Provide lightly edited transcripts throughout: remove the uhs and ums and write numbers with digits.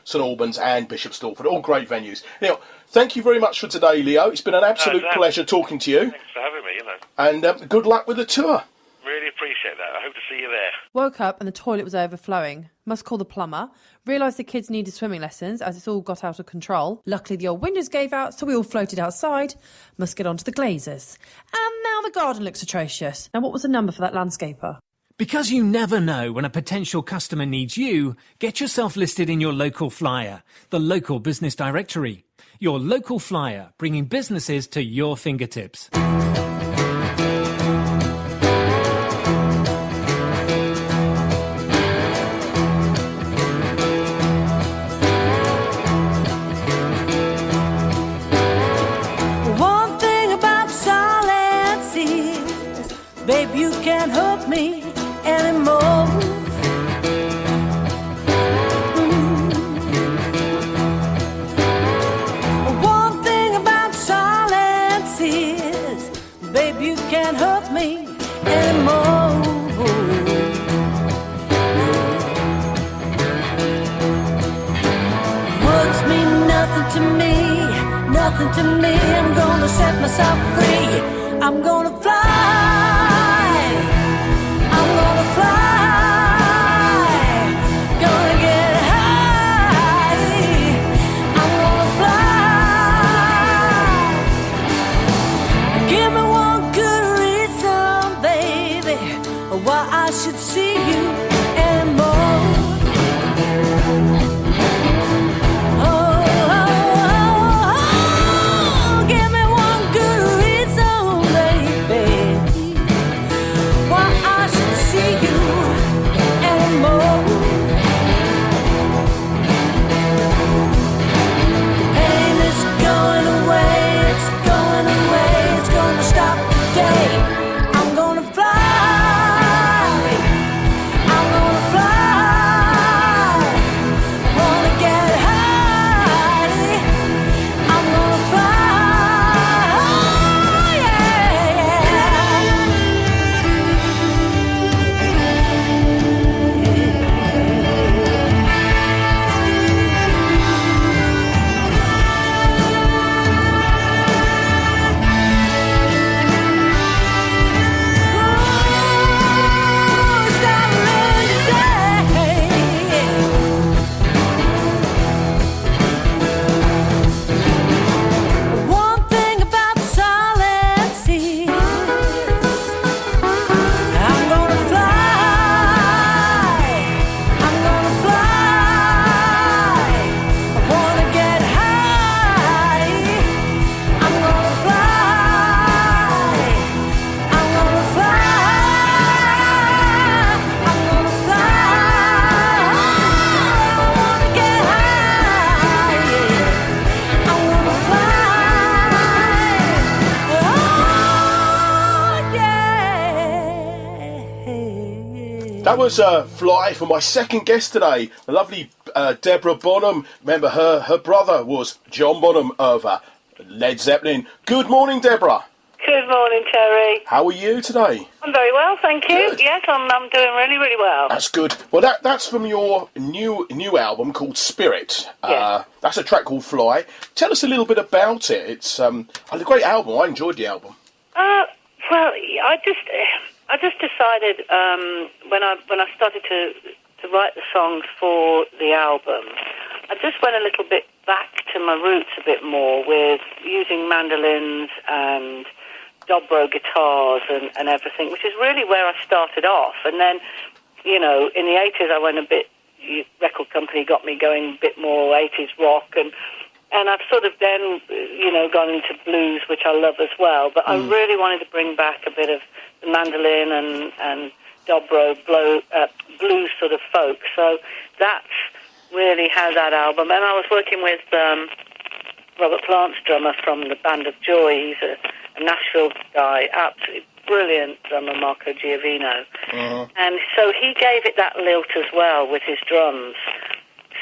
St Albans and Bishop Stortford, all great venues. Now, thank you very much for today, Leo. It's been an absolute pleasure talking to you. Thanks for having me, And good luck with the tour. Really appreciate that. I hope to see you there. Woke up and the toilet was overflowing. Must call the plumber. Realised the kids needed swimming lessons as it's all got out of control. Luckily the old windows gave out, so we all floated outside. Must get on to the glazers. And now the garden looks atrocious. Now what was the number for that landscaper? Because you never know when a potential customer needs you, get yourself listed in your local flyer, the local business directory. Your local flyer, bringing businesses to your fingertips. One thing about solid seas, babe, you can't hurt me anymore. One thing about solid seas, babe, you can't hurt me anymore. Words mean nothing to me, nothing to me. I'm gonna set myself free. I'm gonna fly. I'm gonna fly. Gonna get high. I'm gonna fly. Give me one good reason, baby, why I should see you anymore. Give me one good reason, baby, why I should see you anymore. Pain is going away, it's going away, it's gonna stop today. I'm gonna fly, I'm gonna fly, wanna get high, I'm gonna fly, oh stop living today. One thing about solid seas, I'm gonna fly, I'm gonna fly, I wanna get high, I'm gonna fly, I'm gonna fly, I'm gonna fly, I wanna get high, I'm gonna fly, oh yeah. That was Fly for my second guest today, the lovely Deborah Bonham. Remember, her brother was John Bonham of Led Zeppelin. Good morning, Deborah. Good morning, Terry. How are you today? I'm very well, thank you. Good. Yes, I'm doing really, really well. That's good. Well, that's from your new album called Spirit. Yes. That's a track called Fly. Tell us a little bit about it. It's a great album. I enjoyed the album. Well, I just decided when I started to write the songs for the album, I just went a little bit back to my roots a bit more with using mandolins and dobro guitars and everything, which is really where I started off. And then, in the 80s I went a bit, record company got me going a bit more 80s rock, and I've sort of then, gone into blues, which I love as well. But I really wanted to bring back a bit of the mandolin and dobro, blues sort of folk. So that's really how that album. And I was working with Robert Plant's drummer from the Band of Joy. He's a Nashville guy, absolutely brilliant drummer, Marco Giovino. And so he gave it that lilt as well with his drums.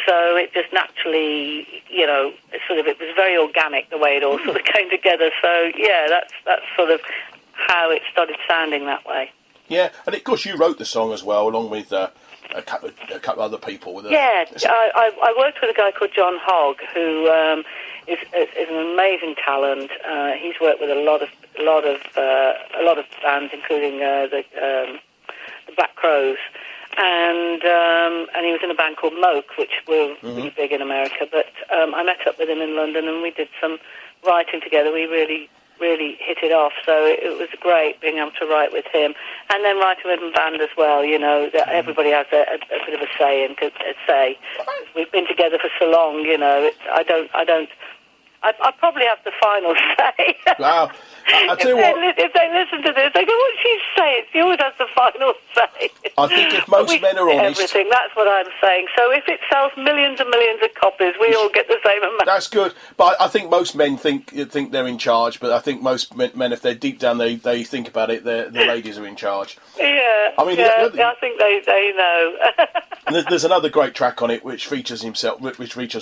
So it just naturally, it was very organic the way it all sort of came together. So yeah, that's sort of how it started sounding that way. Yeah, and of course you wrote the song as well, along with a couple of other people with Yeah, I worked with a guy called John Hogg, who is an amazing talent. He's worked with a lot of bands, including the Black Crowes, and he was in a band called Moke, which were really big in America. But I met up with him in London, and we did some writing together. We really hit it off, so it was great being able to write with him, and then writing with a band as well. You know, that everybody has a bit of a say in. We've been together for so long. You know, I probably have the final say. Wow. I tell you what, if they listen to this, they go, "What's she saying?" She always has the final say. I think if most men are honest, everything. That's what I'm saying. So if it sells millions and millions of copies, we all get the same amount. that's good. But I think most men think they're in charge. But I think most men, if they're deep down, they think about it. The ladies are in charge. Yeah. I mean, I think they know. There's another great track on it which features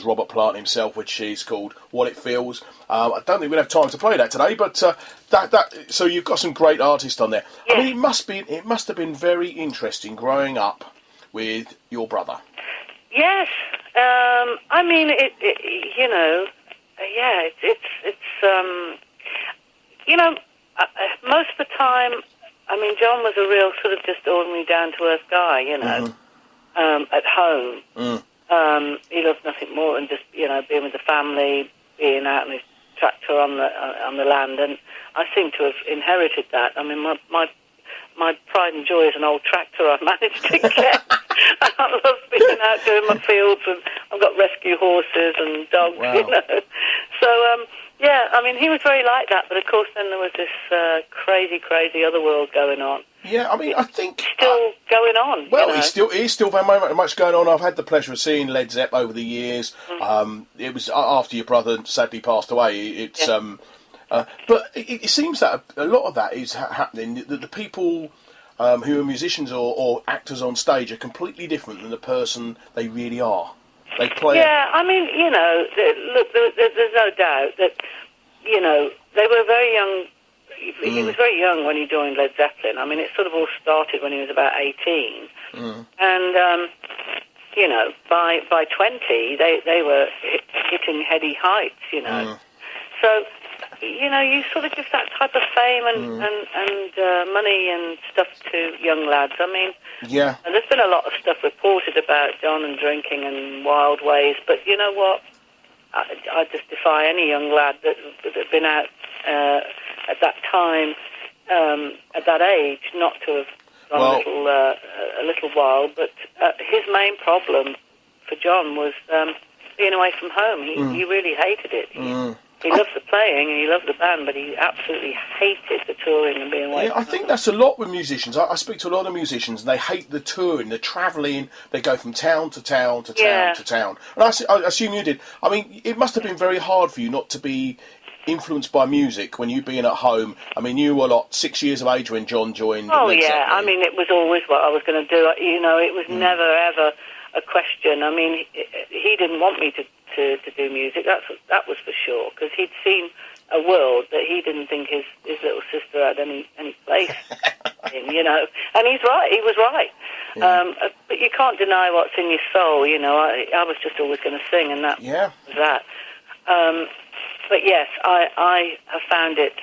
Robert Plant himself, which is called "What It Feels." I don't think we'll have time to play that today, but so you've got some great artists on there. Yeah. I mean, it must have been very interesting growing up with your brother. Yes. I mean, it's most of the time. I mean, John was a real sort of just ordinary, down-to-earth guy, you know. At home, he loved nothing more than just being with the family, being out on his tractor on the land, and I seem to have inherited that. I mean, my pride and joy is an old tractor I've managed to get. I love being out doing my fields, and I've got rescue horses and dogs, you know. So, yeah, I mean, he was very like that, but of course then there was this crazy other world going on. Yeah, I mean, I think still going on. Well, you know? he's still very much going on. I've had the pleasure of seeing Led Zeppelin over the years. It was after your brother sadly passed away. But it seems that a lot of that is happening. That the people who are musicians or actors on stage are completely different than the person they really are. They play. Yeah, I mean, look, there's no doubt that they were very young. He was very young when he joined Led Zeppelin. I mean, it sort of all started when he was about 18. And, by 20, they were hitting heady heights, So, you sort of give that type of fame and money and stuff to young lads. I mean, there's been a lot of stuff reported about John and drinking and wild ways, but you know what? I just defy any young lad that had been out at that time, at that age, not to have gone a little while. But his main problem for John was being away from home. He really hated it. He loved the playing and he loved the band, but he absolutely hated the touring and being away. Yeah, I think that's a lot with musicians. I speak to a lot of musicians, and they hate the touring, the travelling. They go from town to town to town to town. And I assume you did. I mean, it must have been very hard for you not to be influenced by music when you being at home. I mean, you were 6 years of age when John joined. Led Zeppelin. I mean, it was always what I was going to do. It was never ever a question. I mean, he didn't want me to do music. That was for sure, because he'd seen a world that he didn't think his little sister had any place in. And he's right. He was right. Yeah. But you can't deny what's in your soul. I was just always going to sing, and that was that. But yes, I have found it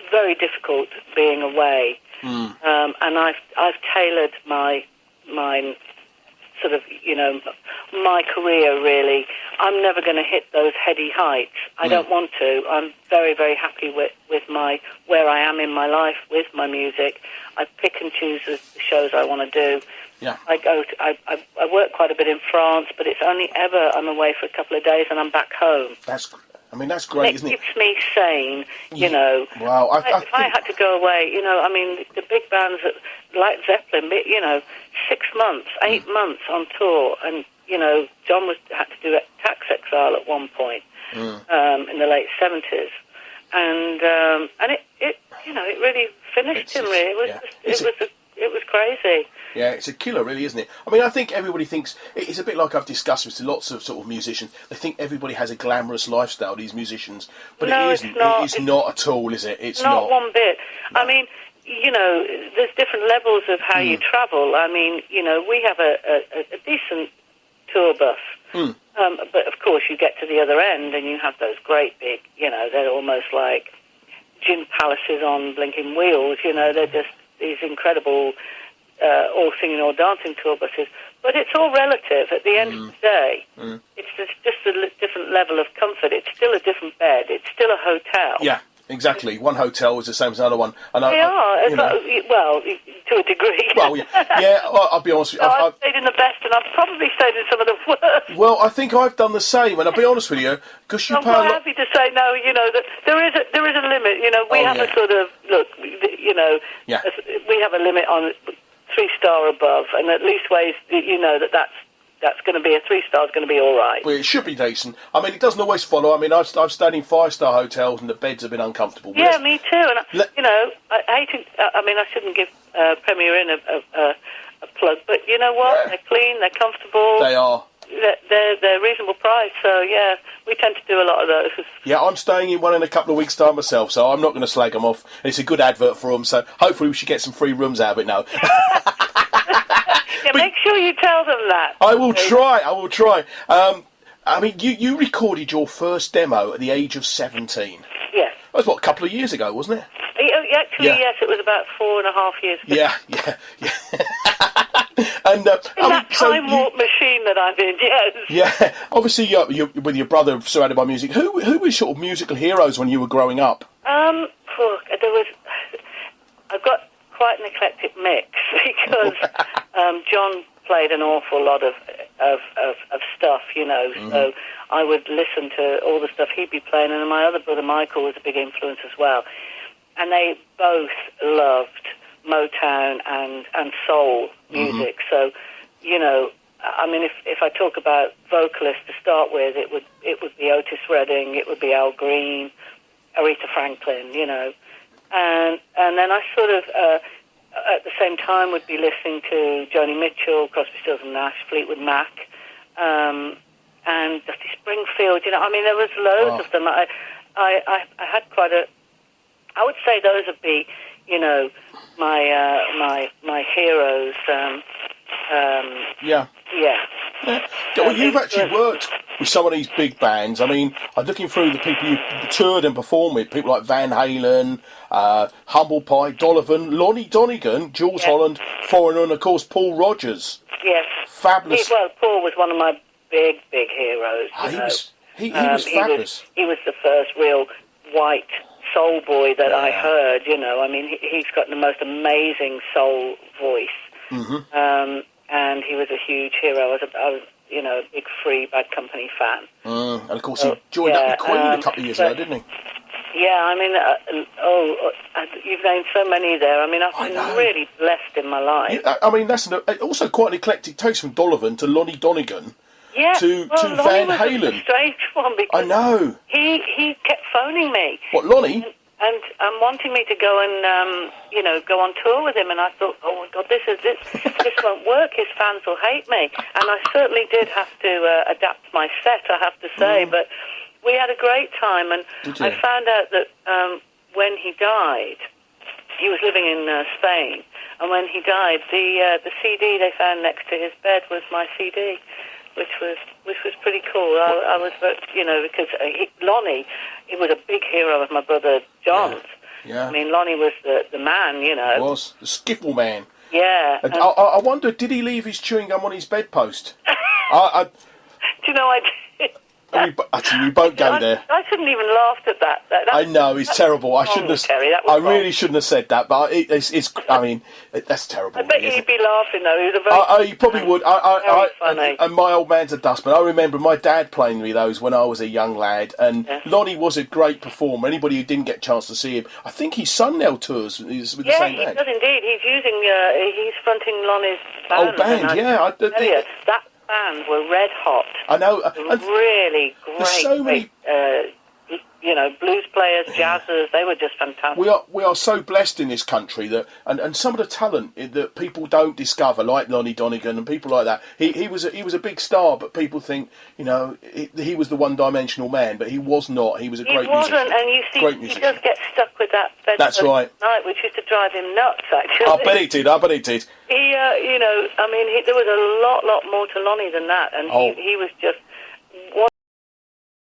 very difficult being away, and I've tailored my sort of my career really. I'm never going to hit those heady heights. I don't want to. I'm very, very happy with where I am in my life with my music. I pick and choose the shows I want to do. Yeah. I work quite a bit in France, but it's only ever I'm away for a couple of days and I'm back home. That's great, isn't it? It keeps me sane, Wow. If I had to go away, I mean, the big bands like Zeppelin, 6 months, 8 months on tour, and, John had to do tax exile at one point in the late 70s. And it really finished him, really. It was crazy. Yeah, it's a killer, really, isn't it? I mean, I think everybody thinks... It's a bit like I've discussed with lots of sort of musicians. They think everybody has a glamorous lifestyle, these musicians. But no, it isn't. It's not. It's not at all, is it? It's not one bit. No. I mean, there's different levels of how you travel. I mean, we have a decent tour bus. But, of course, you get to the other end and you have those great big, they're almost like gin palaces on blinking wheels. They're just these incredible all singing or dancing tour buses. But it's all relative. At the end of the day, it's just a different level of comfort. It's still a different bed. It's still a hotel. Yeah. Exactly. One hotel is the same as another one. And they are. Well, to a degree. Well, yeah. I'll be honest with you. I've stayed in the best, and I've probably stayed in some of the worst. Well, I think I've done the same, and I'll be honest with you, because you I'm quite happy to say no. That there is a limit. We have a sort of look. Yeah. We have a limit on 3-star above, and at least ways that's going to be a 3-star is going to be all right. Well, it should be decent. I mean, it doesn't always follow. I mean, I've stayed in 5-star hotels and the beds have been uncomfortable. Yeah, me too. And I hate to. I mean, I shouldn't give Premier Inn a plug, but you know what? Yeah. They're clean. They're comfortable. They are. They're reasonable price. So yeah, we tend to do a lot of those. Yeah, I'm staying in one in a couple of weeks' time myself, so I'm not going to slag them off. It's a good advert for them, so hopefully we should get some free rooms out of it now. Yeah, make sure you tell them that. I will try. I mean, you recorded your first demo at the age of 17. Yes. That was, a couple of years ago, wasn't it? Actually, yes, it was about 4.5 years ago. Yeah. And that time warp machine that I'm in, yes. Yeah, obviously, you're with your brother surrounded by music. Who were sort of musical heroes when you were growing up? I've got quite an eclectic mix because John played an awful lot of stuff, so I would listen to all the stuff he'd be playing, and my other brother Michael was a big influence as well. And they both loved Motown and soul music. So, I mean, if I talk about vocalists to start with, it would be Otis Redding, it would be Al Green, Aretha Franklin, and then I sort of at the same time would be listening to Joni Mitchell, Crosby, Stills and Nash, Fleetwood Mac, and Dusty Springfield. I mean, there was loads of them. I had quite a. I would say those would be, my heroes. Yeah. Well, you've actually worked with some of these big bands. I mean, I'm looking through the people you toured and performed with, people like Van Halen, Humble Pie, Donovan, Lonnie Donegan, Jules Holland, Foreigner, and of course Paul Rodgers. Yes. Fabulous. Paul was one of my big heroes. He was fabulous. He was the first real white soul boy that I heard. I mean, he's got the most amazing soul voice. And he was a huge hero. I was a big Free Bad Company fan. And of course, he joined up with Queen a couple of years ago, didn't he? Yeah, I mean, you've named so many there. I mean, I've been really blessed in my life. Yeah, I mean, that's also quite an eclectic taste from Donovan to Lonnie Donegan to Van Halen. A strange one because I know. He kept phoning me. What, Lonnie? And wanting me to go and go on tour with him, and I thought, oh my God, this won't work. His fans will hate me, and I certainly did have to adapt my set, I have to say. But we had a great time, and I found out that when he died, he was living in Spain, and when he died, the CD they found next to his bed was my CD, which was pretty cool. I was, because Lonnie, he was a big hero of my brother John's. Yeah. I mean, Lonnie was the man, He was the skiffle man. Yeah. And I wonder, did he leave his chewing gum on his bedpost? Do you know I did? Actually, we won't go there. I shouldn't even laugh at that. I know, it's terrible. I shouldn't have. Terry, I really shouldn't have said that, but it's I mean, that's terrible. I bet you'd be laughing though. He was a very. You probably would. Funny. And my old man's a dustman. I remember my dad playing me those when I was a young lad, and Lonnie was a great performer. Anybody who didn't get a chance to see him, I think his son now tours with the same band. Yeah, he does indeed. He's fronting Lonnie's band. Oh, band, That band were red hot. I know. Really great. There's so many. blues players, jazzers, they were just fantastic. We are so blessed in this country that, and some of the talent that people don't discover, like Lonnie Donegan and people like that. He was a big star, but people think, he was the one-dimensional man, but he was not. He was a great musician. He wasn't, and you see, he does get stuck with that That's right. night, which used to drive him nuts, actually. I bet he did. He, there was a lot more to Lonnie than that, and he was just